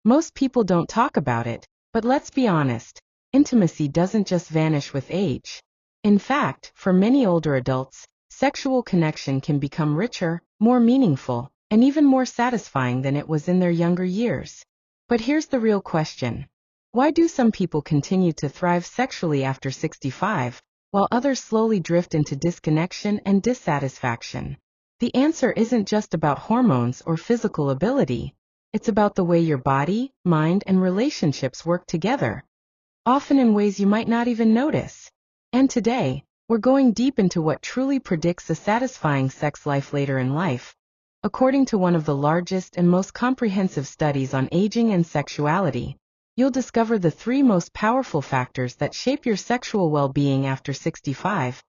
Most people don't talk about it, but let's be honest, intimacy doesn't just vanish with age. In fact, for many older adults, sexual connection can become richer, more meaningful, and even more satisfying than it was in their younger years. But here's the real question. Why do some people continue to thrive sexually after 65, while others slowly drift into disconnection and dissatisfaction? The answer isn't just about hormones or physical ability. It's about the way your body, mind, and relationships work together, often in ways you might not even notice. And today, we're going deep into what truly predicts a satisfying sex life later in life. According to one of the largest and most comprehensive studies on aging and sexuality, you'll discover the 3 most powerful factors that shape your sexual well-being after 65,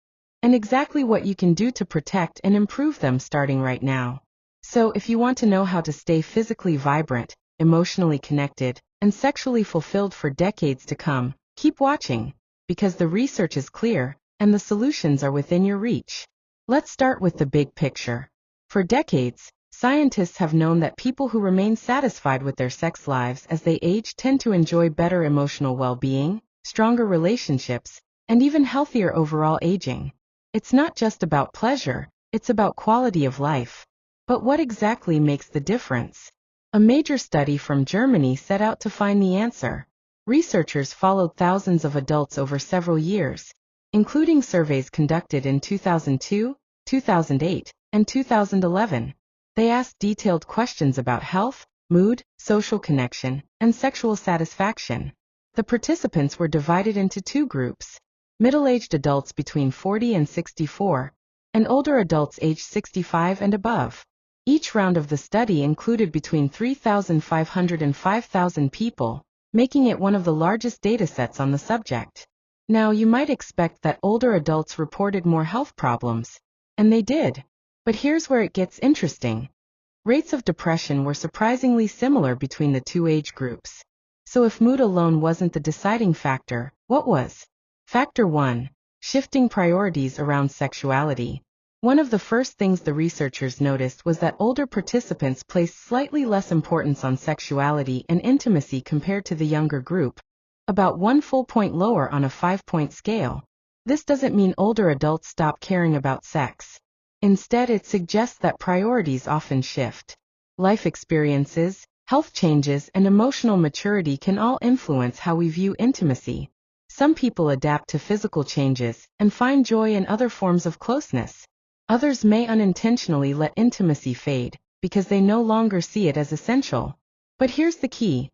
and exactly what you can do to protect and improve them starting right now. So if you want to know how to stay physically vibrant, emotionally connected, and sexually fulfilled for decades to come, keep watching, because the research is clear, and the solutions are within your reach. Let's start with the big picture. For decades, scientists have known that people who remain satisfied with their sex lives as they age tend to enjoy better emotional well-being, stronger relationships, and even healthier overall aging. It's not just about pleasure, it's about quality of life. But what exactly makes the difference? A major study from Germany set out to find the answer. Researchers followed thousands of adults over several years, including surveys conducted in 2002, 2008, and 2011. They asked detailed questions about health, mood, social connection, and sexual satisfaction. The participants were divided into 2 groups: middle-aged adults between 40 and 64, and older adults aged 65 and above. Each round of the study included between 3,500 and 5,000 people, making it one of the largest datasets on the subject. Now, you might expect that older adults reported more health problems, and they did. But here's where it gets interesting. Rates of depression were surprisingly similar between the 2 age groups. So if mood alone wasn't the deciding factor, what was? Factor 1. Shifting priorities around sexuality. One of the first things the researchers noticed was that older participants placed slightly less importance on sexuality and intimacy compared to the younger group, about 1 full point lower on a 5-point scale. This doesn't mean older adults stop caring about sex. Instead, it suggests that priorities often shift. Life experiences, health changes, and emotional maturity can all influence how we view intimacy. Some people adapt to physical changes and find joy in other forms of closeness. Others may unintentionally let intimacy fade because they no longer see it as essential. But here's the key.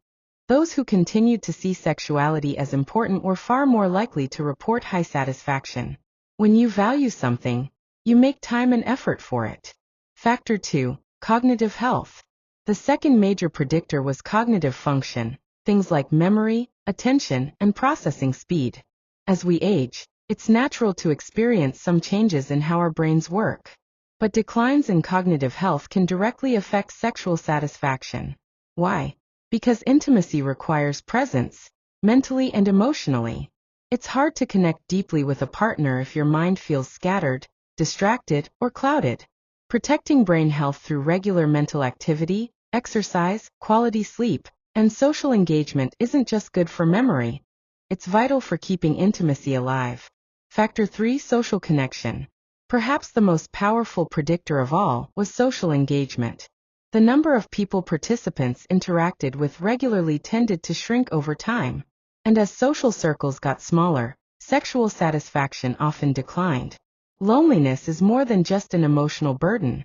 Those who continued to see sexuality as important were far more likely to report high satisfaction. When you value something, you make time and effort for it. Factor 2. Cognitive health. The second major predictor was cognitive function, things like memory, attention, and processing speed. As we age, it's natural to experience some changes in how our brains work. But declines in cognitive health can directly affect sexual satisfaction. Why? Because intimacy requires presence, mentally and emotionally. It's hard to connect deeply with a partner if your mind feels scattered, distracted, or clouded. Protecting brain health through regular mental activity, exercise, quality sleep, and social engagement isn't just good for memory. It's vital for keeping intimacy alive. Factor 3. Social connection. Perhaps the most powerful predictor of all was social engagement. The number of people participants interacted with regularly tended to shrink over time. And as social circles got smaller, sexual satisfaction often declined. Loneliness is more than just an emotional burden.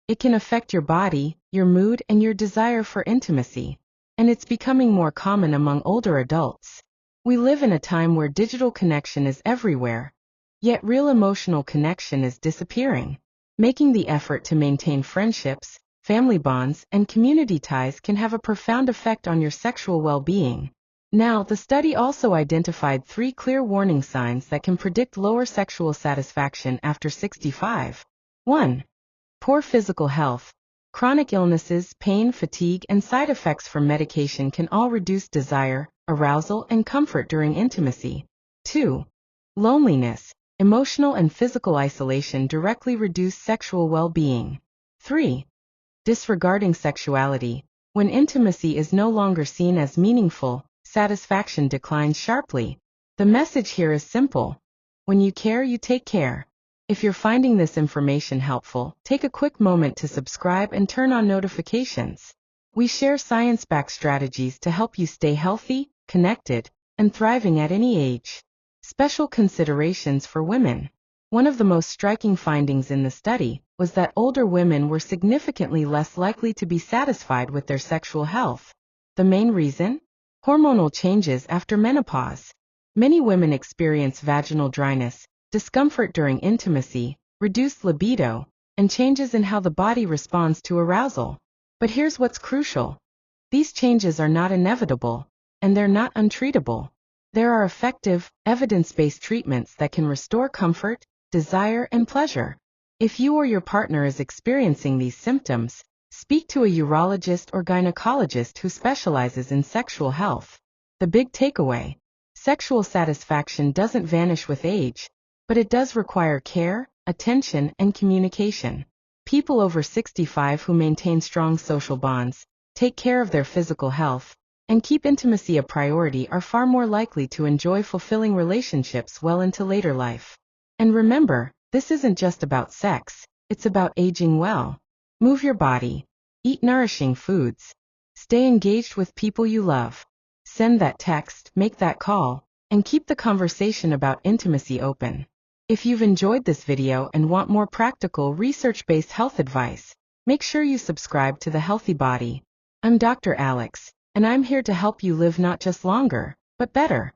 It can affect your body, your mood, and your desire for intimacy. And it's becoming more common among older adults. We live in a time where digital connection is everywhere, yet real emotional connection is disappearing. Making the effort to maintain friendships, family bonds, and community ties can have a profound effect on your sexual well-being. Now, the study also identified 3 clear warning signs that can predict lower sexual satisfaction after 65. 1. Poor physical health. Chronic illnesses, pain, fatigue, and side effects from medication can all reduce desire, arousal, and comfort during intimacy. 2. Loneliness. Emotional and physical isolation directly reduce sexual well-being. 3. Disregarding sexuality. When intimacy is no longer seen as meaningful, satisfaction declines sharply. The message here is simple. When you care, you take care. If you're finding this information helpful, take a quick moment to subscribe and turn on notifications. We share science-backed strategies to help you stay healthy, connected, and thriving at any age. Special considerations for women. One of the most striking findings in the study was that older women were significantly less likely to be satisfied with their sexual health. The main reason? Hormonal changes after menopause. Many women experience vaginal dryness, discomfort during intimacy, reduced libido, and changes in how the body responds to arousal. But here's what's crucial. These changes are not inevitable, and they're not untreatable. There are effective, evidence-based treatments that can restore comfort, desire, and pleasure. If you or your partner is experiencing these symptoms, speak to a urologist or gynecologist who specializes in sexual health. The big takeaway: sexual satisfaction doesn't vanish with age, but it does require care, attention, and communication. People over 65 who maintain strong social bonds, take care of their physical health, and keep intimacy a priority are far more likely to enjoy fulfilling relationships well into later life. And remember, this isn't just about sex, it's about aging well. Move your body, eat nourishing foods, stay engaged with people you love, send that text, make that call, and keep the conversation about intimacy open. If you've enjoyed this video and want more practical, research-based health advice, make sure you subscribe to The Healthy Body. I'm Dr. Alex, and I'm here to help you live not just longer, but better.